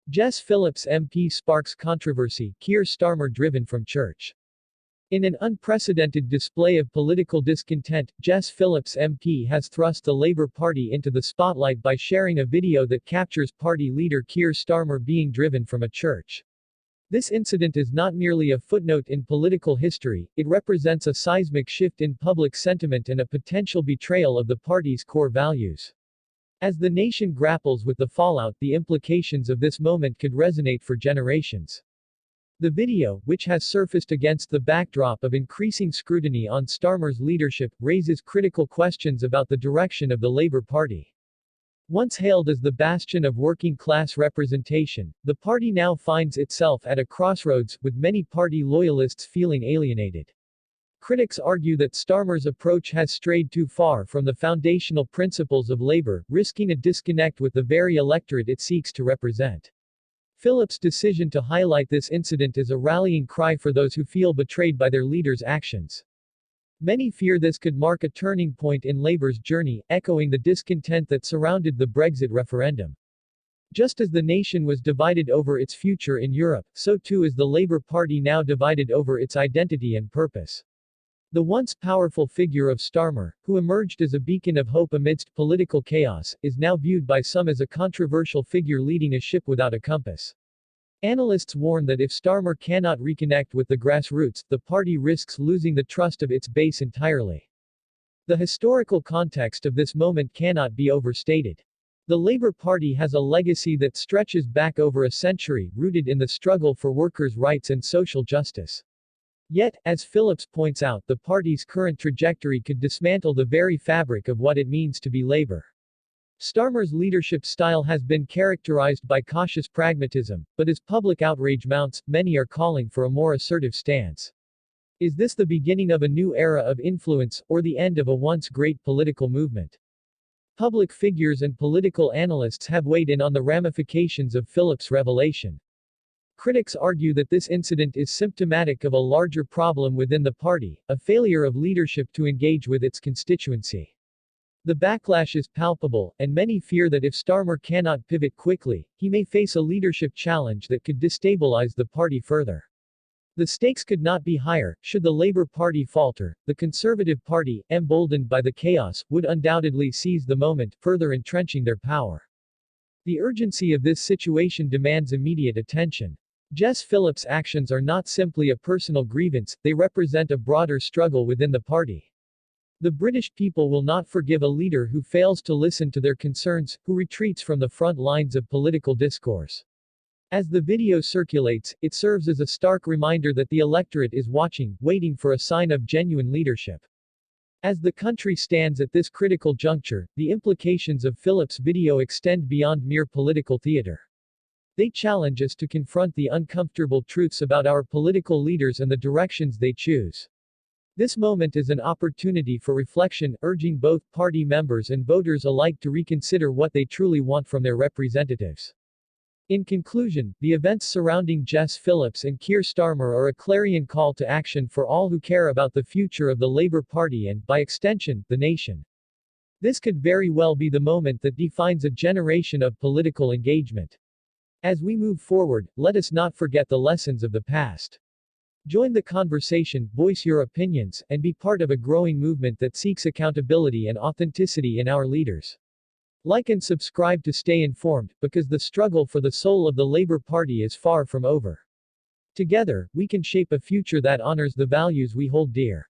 Jess Phillips MP sparks controversy, Kier Starmer driven from church. In an unprecedented display of political discontent, Jess Phillips MP has thrust the Labour Party into the spotlight by sharing a video that captures party leader Kier Starmer being driven from a church. This incident is not merely a footnote in political history, it represents a seismic shift in public sentiment and a potential betrayal of the party's core values. As the nation grapples with the fallout, the implications of this moment could resonate for generations. The video, which has surfaced against the backdrop of increasing scrutiny on Starmer's leadership, raises critical questions about the direction of the Labour Party. Once hailed as the bastion of working-class representation, the party now finds itself at a crossroads, with many party loyalists feeling alienated. Critics argue that Starmer's approach has strayed too far from the foundational principles of Labour, risking a disconnect with the very electorate it seeks to represent. Phillips' decision to highlight this incident is a rallying cry for those who feel betrayed by their leader's actions. Many fear this could mark a turning point in Labour's journey, echoing the discontent that surrounded the Brexit referendum. Just as the nation was divided over its future in Europe, so too is the Labour Party now divided over its identity and purpose. The once powerful figure of Starmer, who emerged as a beacon of hope amidst political chaos, is now viewed by some as a controversial figure leading a ship without a compass. Analysts warn that if Starmer cannot reconnect with the grassroots, the party risks losing the trust of its base entirely. The historical context of this moment cannot be overstated. The Labour Party has a legacy that stretches back over a century, rooted in the struggle for workers' rights and social justice. Yet, as Phillips points out, the party's current trajectory could dismantle the very fabric of what it means to be Labour. Starmer's leadership style has been characterized by cautious pragmatism, but as public outrage mounts, many are calling for a more assertive stance. Is this the beginning of a new era of influence, or the end of a once great political movement? Public figures and political analysts have weighed in on the ramifications of Phillips' revelation. Critics argue that this incident is symptomatic of a larger problem within the party, a failure of leadership to engage with its constituency. The backlash is palpable, and many fear that if Starmer cannot pivot quickly, he may face a leadership challenge that could destabilize the party further. The stakes could not be higher. Should the Labour Party falter, the Conservative Party, emboldened by the chaos, would undoubtedly seize the moment, further entrenching their power. The urgency of this situation demands immediate attention. Jess Phillips' actions are not simply a personal grievance, they represent a broader struggle within the party. The British people will not forgive a leader who fails to listen to their concerns, who retreats from the front lines of political discourse. As the video circulates, it serves as a stark reminder that the electorate is watching, waiting for a sign of genuine leadership. As the country stands at this critical juncture, the implications of Phillips' video extend beyond mere political theater. They challenge us to confront the uncomfortable truths about our political leaders and the directions they choose. This moment is an opportunity for reflection, urging both party members and voters alike to reconsider what they truly want from their representatives. In conclusion, the events surrounding Jess Phillips and Kier Starmer are a clarion call to action for all who care about the future of the Labour Party and, by extension, the nation. This could very well be the moment that defines a generation of political engagement. As we move forward, let us not forget the lessons of the past. Join the conversation, voice your opinions, and be part of a growing movement that seeks accountability and authenticity in our leaders. Like and subscribe to stay informed, because the struggle for the soul of the Labour Party is far from over. Together, we can shape a future that honors the values we hold dear.